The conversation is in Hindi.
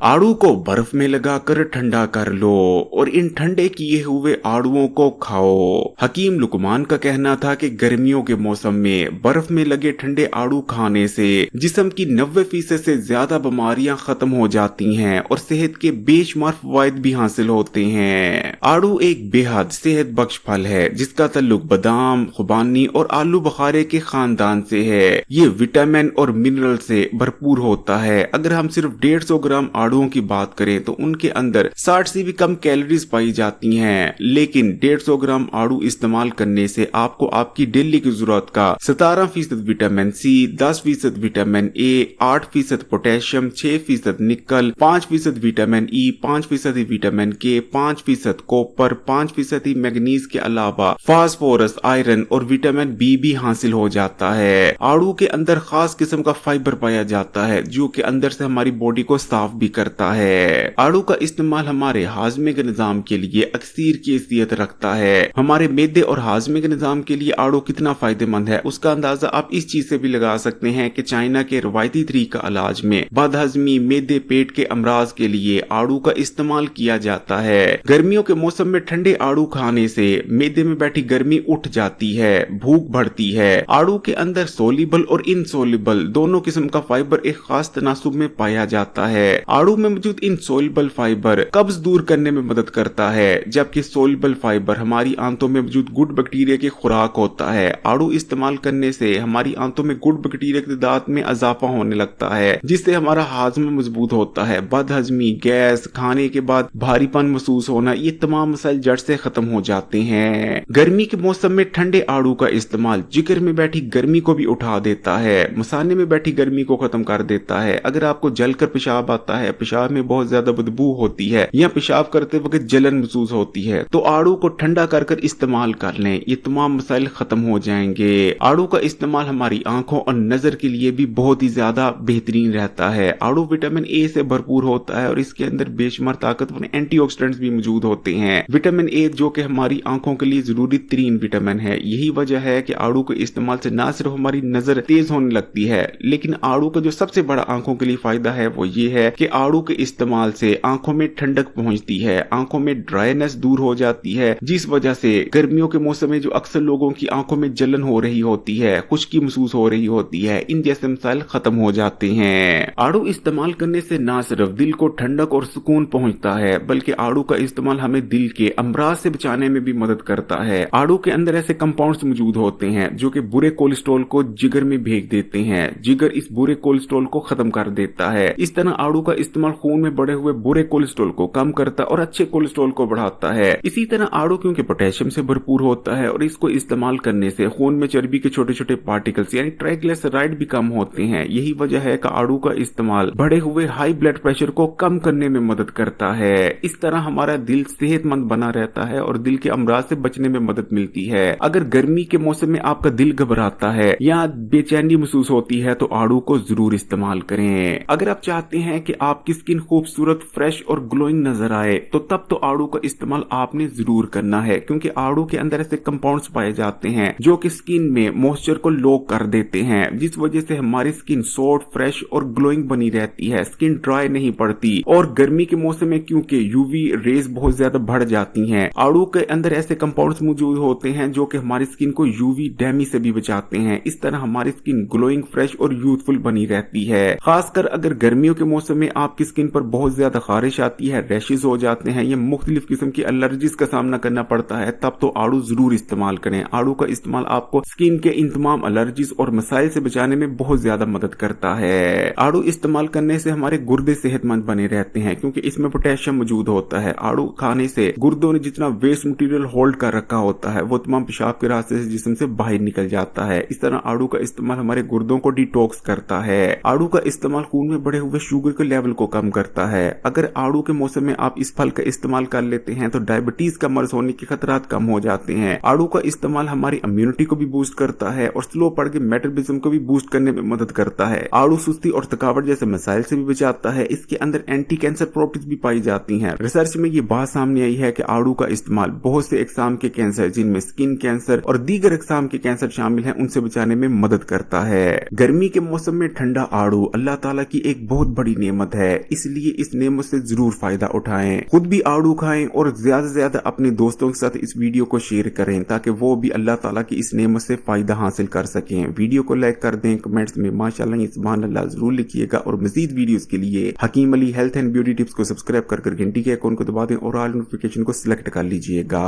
आड़ू को बर्फ में लगाकर ठंडा कर लो और इन ठंडे किए हुए आड़ुओं को खाओ। हकीम लुकमान का कहना था कि गर्मियों के मौसम में बर्फ में लगे ठंडे आड़ू खाने से जिस्म की 90% से ज्यादा बीमारियां खत्म हो जाती हैं और सेहत के बेशुमार फवायद भी हासिल होते हैं। आड़ू एक बेहद सेहत बख्श फल है जिसका ताल्लुक बादाम, खुबानी और आलू बुखारे के खानदान से है। ये विटामिन और मिनरल से भरपूर होता है। अगर हम सिर्फ 150 ग्राम आड़ुओं की बात करें तो उनके अंदर 60 से भी कम कैलोरीज पाई जाती हैं, लेकिन 150 ग्राम आड़ू इस्तेमाल करने से आपको आपकी डेली की जरूरत का 17% vitamin C, 10% vitamin A, 8% potassium, 6% nickel, 5% vitamin E, 5% vitamin के, 5% कॉपर, 5% मैग्नीज के अलावा फास्फोरस, आयरन और विटामिन बी भी हासिल हो जाता है। आड़ू के अंदर खास किस्म का फाइबर पाया जाता है जो कि अंदर से हमारी बॉडी को साफ भी करता है। आड़ू का इस्तेमाल हमारे हाजमे के निजाम के लिए अक्सीर की हैसियत रखता है। हमारे मैदे और हाजमे के निजाम के लिए आड़ू कितना फायदेमंद है उसका अंदाजा आप इस चीज से भी लगा सकते हैं कि चाइना के रवायती तरीका इलाज में बदहजमी, मैदे, पेट के अमराज के लिए आड़ू का इस्तेमाल किया जाता है। गर्मियों के मौसम में ठंडे आड़ू खाने से मैदे में बैठी गर्मी उठ जाती है, भूख बढ़ती है। आड़ू के अंदर सोलिबल और इनसोलिबल दोनों किस्म का फाइबर एक खास तनासुब में पाया जाता है। आड़ू में मौजूद इनसोलिबल फाइबर कब्ज दूर करने में मदद करता है, जबकि सोलिबल फाइबर हमारी आंतों में मौजूद गुड बैक्टीरिया की खुराक होता है। आड़ू इस्तेमाल करने से हमारी आंतों में गुड बैक्टीरिया की तादाद में इजाफा होने लगता है, जिससे हमारा हाजमा मजबूत होता है। बदहजमी, गैस, खाने के बाद भारीपन महसूस होना, ये तमाम मसाइल जड़ से खत्म हो जाते हैं। गर्मी के मौसम में ठंडे आड़ू का इस्तेमाल जिगर में बैठी गर्मी को भी उठा देता है, मसाने में बैठी गर्मी को खत्म कर देता है। अगर आपको जलकर पेशाब आता है, पेशाब में बहुत ज्यादा बदबू होती है या पेशाब करते वक्त जलन महसूस होती है, तो आड़ू को ठंडा कर कर इस्तेमाल कर लें, ये तमाम मसाइल खत्म हो जाएंगे। आड़ू का इस्तेमाल हमारी आंखों और नजर के लिए भी बहुत ही ज्यादा बेहतरीन रहता है। आड़ू विटामिन ए से भरपूर होता है और इसके अंदर बेशुमार ताकतवर एंटीऑक्सीडेंट्स भी मौजूद होते हैं। विटामिन ए जो कि हमारी आंखों के लिए जरूरी तरीन विटामिन है। यही वजह है कि आड़ू के इस्तेमाल से ना सिर्फ हमारी नजर तेज होने लगती है, लेकिन आड़ू का जो सबसे बड़ा आंखों के लिए फायदा है वो ये है कि आड़ू के इस्तेमाल से आंखों में ठंडक पहुंचती है, आंखों में ड्राइनेस दूर हो जाती है, जिस वजह से गर्मियों के मौसम में जो अक्सर लोगों की आंखों में जलन हो रही होती है, खुश्की महसूस हो रही होती है, इन जैसे मसाइल खत्म हो जाते हैं। आड़ू इस्तेमाल करने से ना सिर्फ दिल को ठंडक और सुकून पहुंचता है, बल्कि आड़ू का इस्तेमाल हमें दिल के अमराज से बचाने में भी मदद करता है। आड़ू के अंदर ऐसे कंपाउंड्स मौजूद होते हैं जो कि बुरे कोलेस्ट्रॉल को जिगर में भेज देते हैं। जिगर इस बुरे कोलेस्ट्रॉल को खत्म कर देता है। इस तरह आड़ू का इस्तेमाल खून में बढ़े हुए बुरे कोलेस्ट्रॉल को कम करता और अच्छे कोलेस्ट्रॉल को बढ़ाता है। इसी तरह आड़ू क्योंकि पोटेशियम से भरपूर होता है और इसको इस्तेमाल करने से खून में चर्बी के छोटे छोटे पार्टिकल्स यानी ट्राइग्लिसराइड भी कम होते हैं। यही वजह है कि आड़ू का इस्तेमाल बढ़े हुए हाई ब्लड प्रेशर को कम करने में मदद करता है। इस तरह हमारा दिल सेहतमंद बना रहता है और दिल के अमराज से बचने में मदद मिलती है। अगर गर्मी के मौसम में आपका दिल घबराता है या बेचैनी महसूस होती है तो आड़ू को जरूर इस्तेमाल करें। अगर आप चाहते हैं कि आपकी स्किन खूबसूरत, फ्रेश और ग्लोइंग नजर आए तो तब तो आड़ू का इस्तेमाल आपने जरूर करना है, क्योंकि आड़ू के अंदर ऐसे कंपाउंड्स पाए जाते हैं जो कि स्किन में मॉइस्चर को लॉक कर देते हैं, जिस वजह से हमारी स्किन सॉफ्ट, फ्रेश और ग्लोइंग बनी रहती है, स्किन ड्राई नहीं पड़ती। और गर्मी के मौसम में क्योंकि यूवी रेज बहुत ज्यादा बढ़ जाती हैं, आड़ू के अंदर ऐसे कंपाउंड्स मौजूद होते हैं जो कि हमारी स्किन को यूवी डैमेज से भी बचाते हैं। इस तरह हमारी स्किन ग्लोइंग, फ्रेश और यूथफुल बनी रहती है। खासकर अगर गर्मियों के मौसम में आपकी स्किन पर बहुत ज्यादा खारिश आती है, रैशेज हो जाते हैं या मुख्तलिफ किस्म की एलर्जीज का सामना करना पड़ता है, तब तो आड़ू जरूर इस्तेमाल करें। आड़ू का इस्तेमाल आपको स्किन के इन तमाम एलर्जीज और मसाइल से बचाने में बहुत ज्यादा मदद करता है। आड़ू इस्तेमाल करने से हमारे गुर्दे सेहतमंद बने रहते हैं क्योंकि इसमें पोटेशियम मौजूद होता है। आड़ू खाने से गुर्दों ने जितना वेस्ट मटेरियल होल्ड कर रखा होता है वो तमाम पेशाब के रास्ते से जिस्म से बाहर निकल जाता है। इस तरह आड़ू का इस्तेमाल हमारे गुर्दों को डिटॉक्स करता है। आड़ू का इस्तेमाल खून में बढ़े हुए शुगर के लेवल को कम करता है। अगर आड़ू के मौसम में आप इस फल का इस्तेमाल कर लेते हैं तो डायबिटीज का मर्ज होने के खतरात कम हो जाते हैं। आड़ू का इस्तेमाल हमारी इम्यूनिटी को भी बूस्ट करता है और स्लो पड़ के मेटाबॉलिज्म को भी बूस्ट करने में मदद करता है। आड़ू सुस्ती और थकावट जैसे मसाइल से भी बचाता है। इसके अंदर एंटी कैंसर प्रॉपर्टीज भी पाई जाती हैं। रिसर्च में ये बात सामने आई है कि आड़ू का इस्तेमाल बहुत से अक़साम के कैंसर, जिनमें स्किन कैंसर और दीगर अक़साम के कैंसर शामिल हैं, उनसे बचाने में मदद करता है। गर्मी के मौसम में ठंडा आड़ू अल्लाह ताला की एक बहुत बड़ी नेमत है। इसलिए इस नेमत से जरूर फायदा उठाएं, खुद भी आड़ू खाएं और ज्यादा से ज्यादा अपने दोस्तों के साथ इस वीडियो को शेयर करें ताकि वो भी अल्लाह ताला की इस नेमत से फायदा हासिल कर सकें। वीडियो को लाइक कर दें, कमेंट्स में माशाल्लाह या सुभान अल्लाह जरूर लिखिएगा और मजीद वीडियोस के लिए Hakeem Ali health and beauty tips को सब्सक्राइब कर घंटी के आइकॉन को दबा दें और ऑल नोटिफिकेशन को सिलेक्ट कर लीजिएगा।